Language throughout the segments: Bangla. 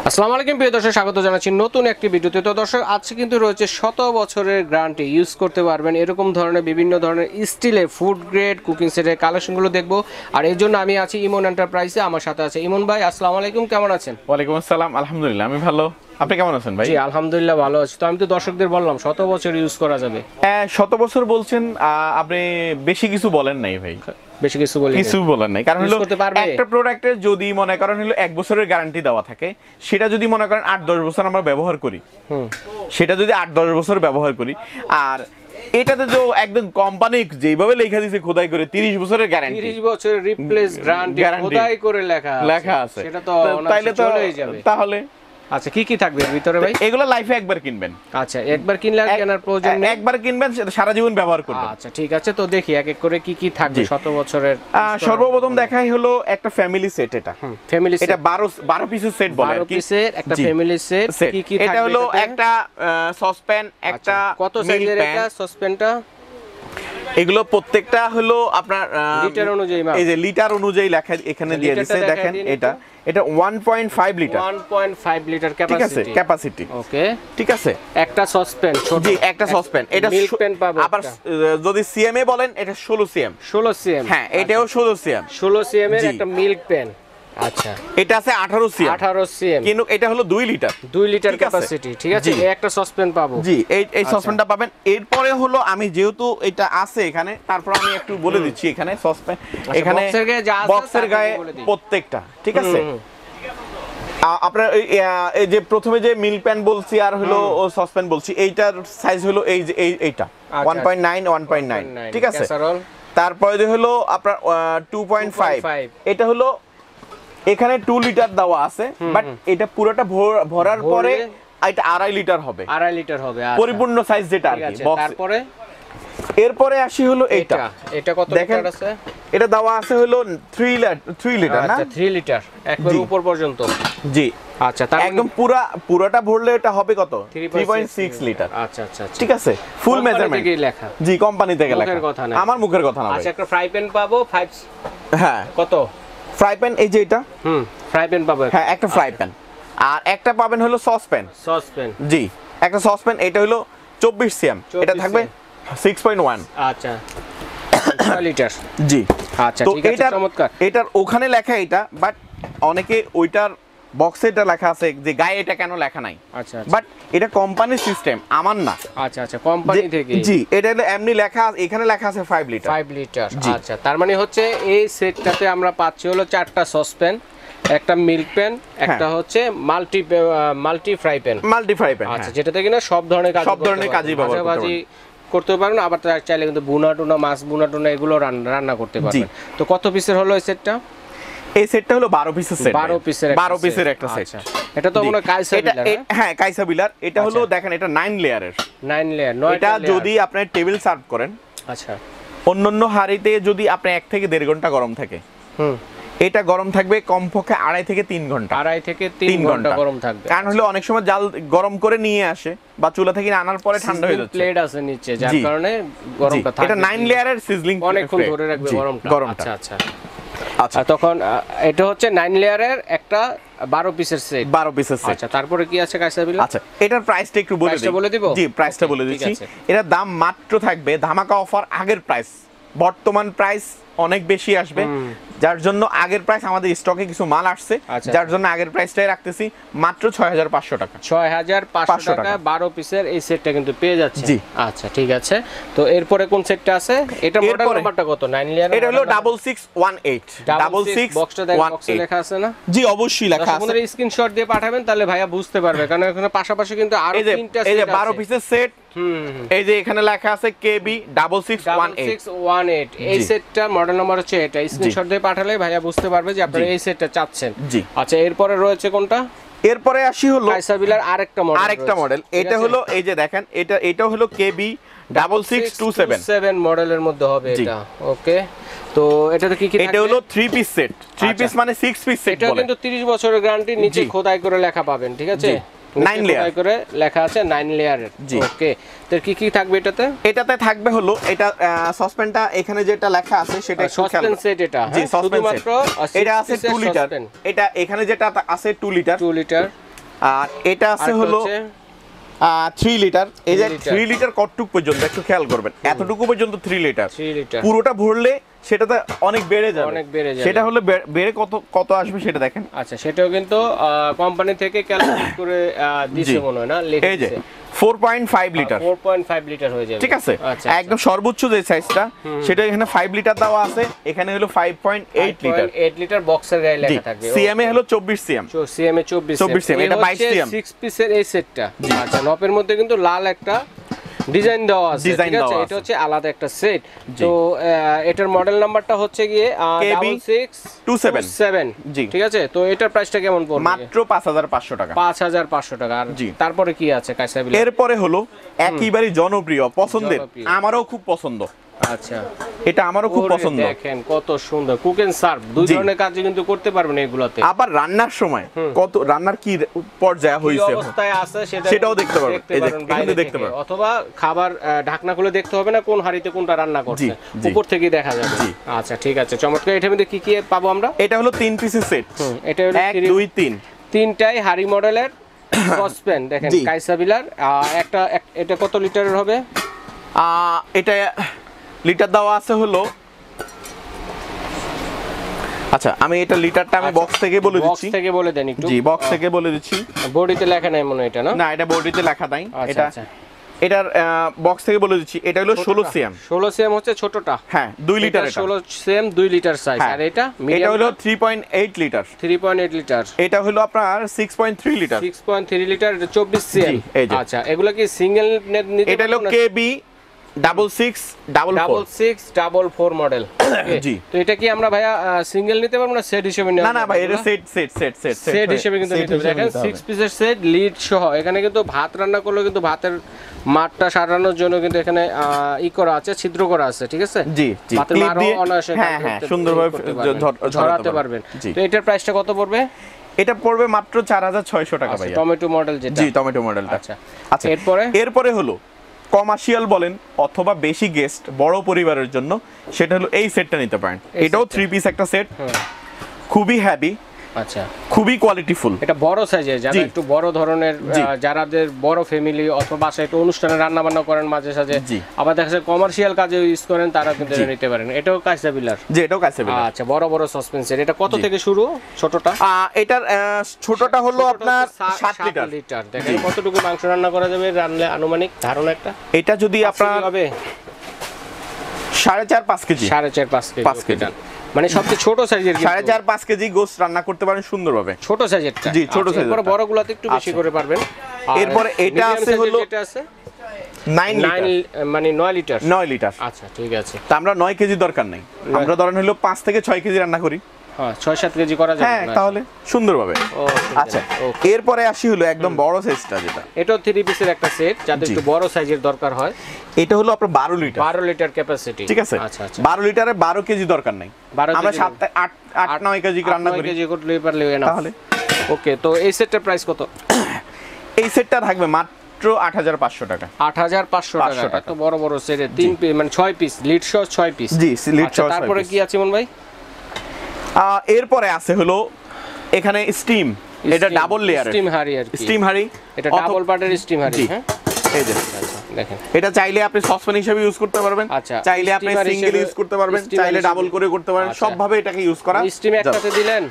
আসসালামু আলাইকুম প্রিয় দর্শক, স্বাগত জানাচ্ছি নতুন একটি ভিডিওতে। তো দর্শক, আজকে কিন্তু রয়েছে 100 বছরের গ্যারান্টি ইউজ করতে পারবেন এরকম ধরনের বিভিন্ন ধরনের স্টিলের ফুড গ্রেড কুকিং সেটের কালেকশনগুলো দেখবো। আর এই জন্য আমি আছি ইমন এন্টারপ্রাইজে, আমার সাথে আছে ইমন ভাই। আসসালামু আলাইকুম, কেমন আছেন? ওয়ালাইকুম আসসালাম, আলহামদুলিল্লাহ আমি ভালো। আপনি কেমন আছেন ভাই? জি আলহামদুলিল্লাহ ভালো আছি। তো আমি তো দর্শকদের বললাম 100 বছর ইউজ করা যাবে। 100 বছর বলছেন, আপনি বেশি কিছু বলেন নাই ভাই। বেশি কিছু বলেন নাই, কারণ হলো একটা প্রোডাক্টের যদি মনে করেন হলো 1 বছরের গ্যারান্টি দেওয়া থাকে, সেটা যদি মনে করেন 8-10 বছর আমরা ব্যবহার করি, সেটা যদি 8-10 বছর ব্যবহার করি, আর এটাতে যে একদম কোম্পানি যেভাবে লেখা দিয়েছে খোদাই করে 30 বছরের গ্যারান্টি, 30 বছরের রিপ্লেস গ্যারান্টি খোদাই করে লেখা আছে, সেটা তো তাইলে তো চলেই যাবে। তাহলে আচ্ছা, কি কি থাকবে ভিতরে ভাই? এগুলো লাইফে একবার কিনবেন। আচ্ছা, একবার কিনলে আর কেনার প্রয়োজন নেই, একবার কিনবেন সারা জীবন ব্যবহার করবেন। আচ্ছা ঠিক আছে, তো দেখি এক এক করে কি কি থাকবে 100 বছরের। সর্বপ্রথম দেখাই হলো একটা ফ্যামিলি সেট। এটা ফ্যামিলি সেট, এটা 12 পিসের সেট বলে আর কি। 12 পিসের একটা ফ্যামিলি সেট। কি কি থাকবে? এটা হলো একটা সসপ্যান, একটা কত সাইজের এটা সসপ্যানটা? এগুলো প্রত্যেকটা হলো আপনার লিটার অনুযায়ী, এই যে লিটার অনুযায়ী লেখা এখানে দিয়ে দিয়েছে, দেখেন। এটা 1.5 লিটার, 1.5 লিটার ক্যাপাসিটি। ওকে, ঠিক আছে। একটা সসপ্যান, জি একটা সসপ্যান। এটা মিল্ক প্যান পাবো। আবার যদি সিএমএ বলেন, এটা 16 সিএম। 16 সিএম, হ্যাঁ এটাও 16 সিএম। 16 সিএম এর একটা মিল্ক প্যান। আচ্ছা, এটা আছে 18 সিএম। 18 সিএম, কিন্তু এটা হলো 2 লিটার, 2 লিটার ক্যাপাসিটি। ঠিক আছে, একটা সসপ্যান পাবো। জি এই সসপ্যানটা পাবেন। এরপরে হলো আমি যেহেতু এটা আছে এখানে, তারপর আমি একটু বলে দিচ্ছি। এখানে সসপ্যান, এখানে বক্সের গায়ে প্রত্যেকটা, ঠিক আছে। আপনার এই যে প্রথমে যে মিল্ক প্যান বলছি আর হলো সসপ্যান বলছি, এইটার সাইজ হলো এই যে এইটা 1.9, ঠিক আছে। তারপরে হলো আপনার 2.5, এটা হলো এখানে 2 লিটার দেওয়া আছে, বাট এটা পুরোটা ভরার পরে এটা 2.5 লিটার হবে। 2.5 লিটার হবে পরিপূর্ণ সাইজ যেটা আর কি। তারপরে এরপরে আসি হলো এটা কত লিটার আছে? এটা দেওয়া আছে হলো 3 লিটার না? আচ্ছা 3 লিটার একবার উপর পর্যন্ত। জি আচ্ছা, তার একদম পুরোটা ভরলে এটা হবে কত? 3.6 লিটার। আচ্ছা আচ্ছা, ঠিক আছে। ফুল মেজারমেন্ট লেখা। জি কোম্পানি থেকে লেখা, আমার মুখের কথা না। আচ্ছা, একটা ফ্রাই প্যান পাবো 5। হ্যাঁ কত ফ্রাই প্যান? এই যে এটা ফ্রাই প্যান পাবো। হ্যাঁ একটা ফ্রাই প্যান। আর একটা পাবেন হলো সসপ্যান। জি একটা সসপ্যান, এটা হলো 24 সিএম। এটা থাকবে 6.1। আচ্ছা 6 লিটার। জি আচ্ছা ঠিক আছে, চমৎকার। এটার ওখানে লেখা এটা, বাট অনেকে ওইটার বক্সে এটা লেখা আছে যে গায়ে এটা কেন লেখা নাই। আচ্ছা, বাট এটা কোম্পানির সিস্টেম, আমার না। আচ্ছা আচ্ছা, কোম্পানি থেকে। জি এটা এমনি লেখা, এখানে লেখা আছে 5 লিটার। 5 লিটার। আচ্ছা, তার মানে হচ্ছে এই সেটটাতে আমরা পাচ্ছি হলো 4টা সসপ্যান, একটা মিল্ক প্যান, একটা হচ্ছে মাল্টি ফ্রাই প্যান। আচ্ছা, যেটাতে কিনা সব ধরনের কাজই করতে পারবেন। আবার চাইলে কিন্তু বুনা টুনা, মাছ বুনা টুনা এগুলো রান্না করতে পারবেন। তো কত পিসের হলো এই সেটটা? এই সেটটা হলো 12 পিসের সেট। 12 পিসের একটা সেট। এটা তো মনে হয় কাইসা বিলার। হ্যাঁ কাইসা বিলার। এটা হলো দেখেন, এটা 9 লেয়ারের। 9 লেয়ার। এটা যদি আপনি টেবিল সার্ভ করেন, আচ্ছা, অন্যান্য হাঁড়িতে যদি আপনি 1 থেকে 1.5 ঘন্টা গরম থাকে, এটা গরম থাকবে কমপক্ষে 2.5 থেকে 3 ঘন্টা। 2.5 থেকে 3 ঘন্টা গরম থাকবে। কারণ হলো অনেক সময় জাল গরম করে নিয়ে আসে বা চুলা থেকে আনার পরে ঠান্ডা হয়ে যাচ্ছে, প্লেট আছে নিচে, যার কারণে গরমটা থাকে। এটা 9 লেয়ারের সিজলিং, অনেকক্ষণ ধরে রাখবে গরমটা। আচ্ছা আচ্ছা আচ্ছা, তখন এটা হচ্ছে 9 লেয়ারের একটা 12 পিসের সেট। 12 পিসের সেট। আচ্ছা, তারপরে কি আছে কাইসা বিলা? আচ্ছা, এটার প্রাইসটা একটু বলে দিব। জি প্রাইসটা বলে দিচ্ছি। এটার দাম মাত্র থাকবে ধামাকা অফার, আগের প্রাইস। বর্তমান প্রাইস অনেক বেশি আসবে, যার জন্য আগের প্রাইস, আমাদের স্টকে কিছু মাল আসছে, যার জন্য আগের প্রাইসটাই রাখতেছি মাত্র 6500 টাকা। 6500 টাকা 12 পিসের এই সেটটা কিন্তু পেয়ে যাচ্ছে। জি আচ্ছা ঠিক আছে। তো এরপরে কোন সেটটা আছে? এটা মডেল নাম্বারটা কত? 9 লেয়ার। এটা হলো 6618। 66 বক্সে লেখা আছে না? জি অবশ্যই লেখা আছে। আপনারা স্ক্রিনশট দিয়ে পাঠাবেন, তাহলে ভাইয়া বুঝতে পারবে, কারণ এখানে পাশাপাশি কিন্তু আরো 3টা সেট আছে। এই যে 12 পিসের সেট। এই যে এখানে লেখা আছে KB 6618। এই সেটটা মডেল নাম্বার হচ্ছে এটা। স্ক্রিনশট দিয়ে পাঠালে ভাইয়া বুঝতে পারবে যে আপনারা এই সেটটা চাচ্ছেন। জি আচ্ছা, এরপরে রয়েছে কোনটা? এরপরে আসি হলো কাইসা বিলার আরেকটা মডেল। এটা হলো এই যে দেখেন, এটা হলো KB 6627 মডেলের মধ্যে হবে এটা। ওকে, তো এটাতে কি কি থাকবে? এটা হলো 3 পিস সেট। 3 পিস মানে 6 পিস সেট বলে। এটা কিন্তু 30 বছরের গ্যারান্টি, নিচে খোদাই করে লেখা পাবেন। ঠিক আছে, 9 লেয়ার করে লেখা আছে 9 লেয়ারের। ওকে, তো কি কি থাকবে এটাতে? এটাতে থাকবে হলো এটা সসপ্যানটা, এখানে যেটা লেখা আছে সেটা একটু খেয়াল সসপেন সেট। এটা জি শুধুমাত্র এটা আছে 2 লিটার। এটা এখানে যেটা আছে 2 লিটার। আর এটা আছে হলো 3 লিটার। এই যে 3 লিটার কতটুকু পর্যন্ত একটু খেয়াল করবেন, এতটুকু পর্যন্ত 3 লিটার। পুরোটা ভরলে সেটাতে অনেক বেড়ে যাবে, সেটা হলো বেড়ে কত আসবে সেটা দেখেন। আচ্ছা, সেটাও কিন্তু কোম্পানি থেকে ক্যালকুলেট করে দিছে মনে হয় না, এই যে 4.5 লিটার 4.5 লিটার হয়ে যাবে, ঠিক আছে। একদম সর্বোচ্চ যে সাইজটা সেটা এখানে 5 লিটার দেওয়া আছে, এখানে হলো 5.8 লিটার। 8 লিটার বক্সের গায়ে লেখা থাকবে। সিএম এ হলো 24 সিএম, সিএম এ 24 সিএম, এটা 22 সিএম 6 পিসের এই সেটটা। আচ্ছা, নপের মধ্যে কিন্তু লাল একটা ডিজাইন দেওয়া আছে, ঠিক আছে, এটা হচ্ছে আলাদা একটা সেট। তো এটার মডেল নাম্বারটা হচ্ছে গিয়ে KB627, জি, ঠিক আছে। তো এটার প্রাইসটা কেমন পড়বে? মাত্র 5500 টাকা। 5500 টাকা। আর তারপরে কি আছে কাইসাবিল? এরপরে হলো একেবারে জনপ্রিয় পছন্দের, আমারও খুব পছন্দ। আচ্ছা, এটা আমারও খুব পছন্দ। দেখেন কত সুন্দর কুক এন্ড সার্ভ, দুই ধরনের কাজ কিন্তু করতে পারবেন এগুলাতে। আবার রান্নার সময় কত রান্নার কি পর্যায়ে হইছে, অবস্থায় আছে সেটাও দেখতে পারবেন, এই যে এখানে দেখতে পারবেন। অথবা খাবার ঢাকনা খুলে দেখতে হবে না কোন হাঁড়িতে কোনটা রান্না করছে, উপর থেকে দেখা যাবে। আচ্ছা, ঠিক আছে, চমৎকার। এটার মধ্যে কি কি পাবো আমরা? এটা হলো 3 পিসের সেট, এটা হলো 1 2 3 তিনটাই হাঁড়ি মডেলের সসপ্যান। দেখেন কাইসাবিলার, একটা এটা কত লিটারের হবে? এটা লিটার দেওয়া আছে হলো, আচ্ছা আমি এটা লিটারটা আমি বক্স থেকে বলে দিচ্ছি। বক্স থেকে বলে দেন একটু। জি, বক্স থেকে বলে দিচ্ছি। বডিতে লেখা নাই মনে এটা, না? না, এটা বডিতে লেখা নাই। এটা এটার বক্স থেকে বলে দিচ্ছি, এটা হলো 16 সিএম। 16 সিএম হচ্ছে ছোটটা, হ্যাঁ 2 লিটার। এটা 16 সিএম 2 লিটার সাইজ। আর এটা এটা হলো 3.8 লিটার। 3.8 লিটার। এটা হলো আপনার 6.3 লিটার। 6.3 লিটার, এটা 24 সিএম। আচ্ছা, এগুলা কি সিঙ্গেল নিতে? এটা হলো KB 6644 মডেল। জি, তো এটা কি আমরা ভাইয়া সিঙ্গেল নিতে পারবো না সেট হিসেবে নিতে? না ভাই, এটা সেট হিসেবে কিন্তু নিতে হবে। দেখেন 6 পিসের সেট লিড সহ। এখানে কিন্তু ভাত রান্না করলে কিন্তু ভাতের মাঠটা সারানোর জন্য কিন্তু এখানে করা আছে, ছিদ্র করা আছে, ঠিক আছে। জি জি, ক্লিপ দিয়ে হ্যাঁ সুন্দরভাবে ঝরাতে পারবেন। তো এটার প্রাইসটা কত পড়বে? এটা পড়বে মাত্র 4600 টাকা ভাই। টমেটো মডেল যেটা। জি, টমেটো মডেলটা। আচ্ছা, এরপরে হলো কমার্শিয়াল বলেন অথবা বেশি গেস্ট, বড় পরিবারের জন্য, সেটা হলো এই সেটটা নিতে পারেন। এটাও 3 পিস একটা সেট, খুবই হেভি, আচ্ছা খুবই কোয়ালিটিফুল। এটা বড় সাইজের, যারা একটু বড় ধরনের, যারাদের বড় ফ্যামিলি অথবা বাসায় একটু অনুষ্ঠানে রান্না বান্না করেন মাঝে সাঝে, আবার দেখা যায় কমার্শিয়াল কাজে ইউজ করেন, তারা কিন্তু এটা নিতে পারেন। এটাও কাইসাবিলার। জি, এটাও কাইসাবিলার। আচ্ছা, বড় বড় সাসপেন্সের। এটা কত থেকে শুরু? ছোটটা এটার ছোটটা হলো আপনার 7 লিটার। দেখেন কতটুকু মাংস রান্না করা যাবে রান্নালে, আনুমানিক ধারণা একটা। এটা যদি আপনার হবে 4.5 5 কেজি, 4.5 5 কেজি, মানে সবচেয়ে ছোট সাইজের 4.5 5 কেজি গোশত রান্না করতে পারেন সুন্দরভাবে। ছোট সাইজেরটা। জি, ছোট সাইজের। এরপর বড়গুলোতে একটু বেশি করে পারবেন। এরপর এটা আছে হলো, এটা আছে 9 লিটার, মানে 9 লিটার। 9 লিটার। আচ্ছা, ঠিক আছে। তা আমরা 9 কেজি দরকার নাই, আমরা ধরেন হলো 5 থেকে 6 কেজি রান্না করি। হ্যাঁ, 6-7 কেজি করা যাবে। হ্যাঁ, তাহলে সুন্দরভাবে। আচ্ছা, এরপরে আসি হলো একদম বড় সাইজটা, যেটা এটাও 3 পিসের একটা সেট, যাদের একটু বড় সাইজের দরকার হয়। এটা হলো আপনার 12 লিটার। 12 লিটার ক্যাপাসিটি, ঠিক আছে। আচ্ছা আচ্ছা, 12 লিটারে 12 কেজি দরকার নাই, আমরা 7 8 9 কেজি রান্না করি। 9 কেজি করলে পারলে এনাফ। তাহলে ওকে, তো এই সেটটার প্রাইস কত? এই সেটটা থাকবে মাত্র 8500 টাকা। 8500 টাকা। এত বড় বড় সেটে 3 পিস, মানে 6 পিস লিড সহ 6 পিস। জি, লিড সহ। তারপরে কি আছে মন ভাই? এরপরে আছে হলো এখানে স্টিম, এটা ডাবল লেয়ার স্টিম হাঁড়ি। আর কি স্টিম হাঁড়ি, এটা ডাবল পার্টের স্টিম হাঁড়ি। হ্যাঁ, এই যে দেখেন, এটা চাইলে আপনি সসপ্যান হিসেবে ইউজ করতে পারবেন, চাইলে আপনি সিঙ্গেল ইউজ করতে পারবেন, চাইলে ডাবল করে করতে পারেন, সব ভাবে এটাকে ইউজ করা। স্টিম একসাথে দিলেন,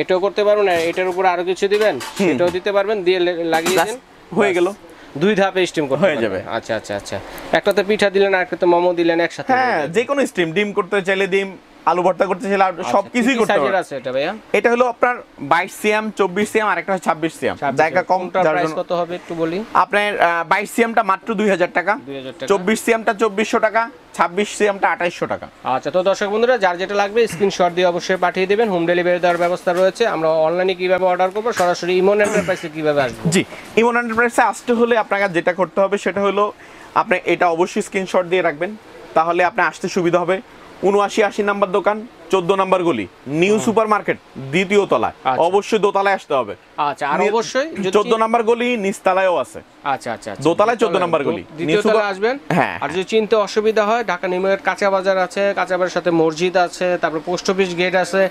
এটাও করতে পারবেন, এটার উপর আরো কিছু দিবেন, এটাও দিতে পারবেন, দিয়ে লাগিয়ে দেন, হয়ে গেল। 2 ধাপে স্টিম করতে হয়ে যাবে। আচ্ছা আচ্ছা আচ্ছা, একটাতে পিঠা দিলেন আর একটাতে মোমো দিলেন একসাথে। হ্যাঁ, যে কোনো স্টিম, ডিম করতে চাইলে ডিম, আলু ভর্তা করতে চাইলে সবকিছুই করতে পারবেন। আছে এটা ভাইয়া? এটা হলো আপনার 22 সিএম, 24 সিএম, আর একটা 26 সিএম। জায়গা কম, প্রাইস কত হবে একটু বলি। আপনার 22 সিএমটা মাত্র 2000 টাকা, 24 সিএমটা 2400 টাকা, 26 সিএমটা 2800 টাকা। আচ্ছা, তো দর্শক বন্ধুরা, যার যেটা লাগবে স্ক্রিনশট দিয়ে অবশ্যই পাঠিয়ে দিবেন। হোম ডেলিভারি দেওয়ার ব্যবস্থা রয়েছে। আমরা অনলাইনে কিভাবে অর্ডার করব, সরাসরি ইমন এন্টারপ্রাইজে কিভাবে আসবে? জি, ইমন এন্টারপ্রাইজে আসতে হলে আপনাকে যেটা করতে হবে সেটা হলো আপনি এটা অবশ্যই স্ক্রিনশট দিয়ে রাখবেন, তাহলে আপনি আসতে সুবিধা হবে। 7980 নাম্বার দোকান, 14 নাম্বার গলি, নিউ সুপার মার্কেট, দ্বিতীয় তলায়। অবশ্যই দোতলায় আসতে হবে। আচ্ছা, আর অবশ্যই 14 নাম্বার গলি নিচতলায়ও আছে। আচ্ছা আচ্ছা, দোতলায় 14 নাম্বার গলি, দ্বিতীয় তলায় আসবেন। হ্যাঁ, আর যদি চিনতে অসুবিধা হয়, ঢাকা নিউ মার্কেট কাঁচা বাজার আছে, কাঁচা বাজারের সাথে মসজিদ আছে, তারপর পোস্ট অফিস গেট আছে,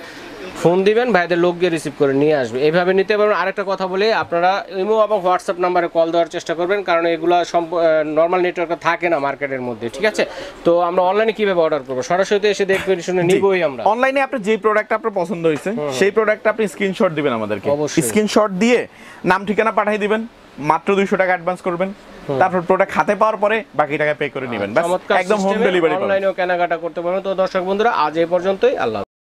ফোন দিবেন, ভাইদের লোক গিয়ে রিসিভ করে নিয়ে আসবে, এইভাবে নিতে পারবেন। আরেকটা কথা বলি, আপনারা ইমো এবং হোয়াটসঅ্যাপ নাম্বারে কল দেওয়ার চেষ্টা করবেন, কারণ এগুলো নর্মাল নেটওয়ার্ক থাকে না মার্কেটের মধ্যে, ঠিক আছে? তো আমরা অনলাইনে কিভাবে অর্ডার করবো? সরাসরি এসে দেখবেন, শুনে নিবই আমরা। অনলাইনে আপনি যে প্রোডাক্ট আপনার পছন্দ হয়েছে সেই প্রোডাক্টটা আপনি স্ক্রিনশট দিবেন আমাদেরকে, স্ক্রিনশট দিয়ে নাম ঠিকানা পাঠিয়ে দিবেন, মাত্র 200 টাকা অ্যাডভান্স করবেন, তারপর প্রোডাক্ট হাতে পাওয়ার পরে বাকি টাকা পে করে নেবেন, একদম হোম ডেলিভারি। অনলাইনেও কেনাকাটা করতে পারবেন। তো দর্শক বন্ধুরা, আজ এই পর্যন্তই, আল্লাহ।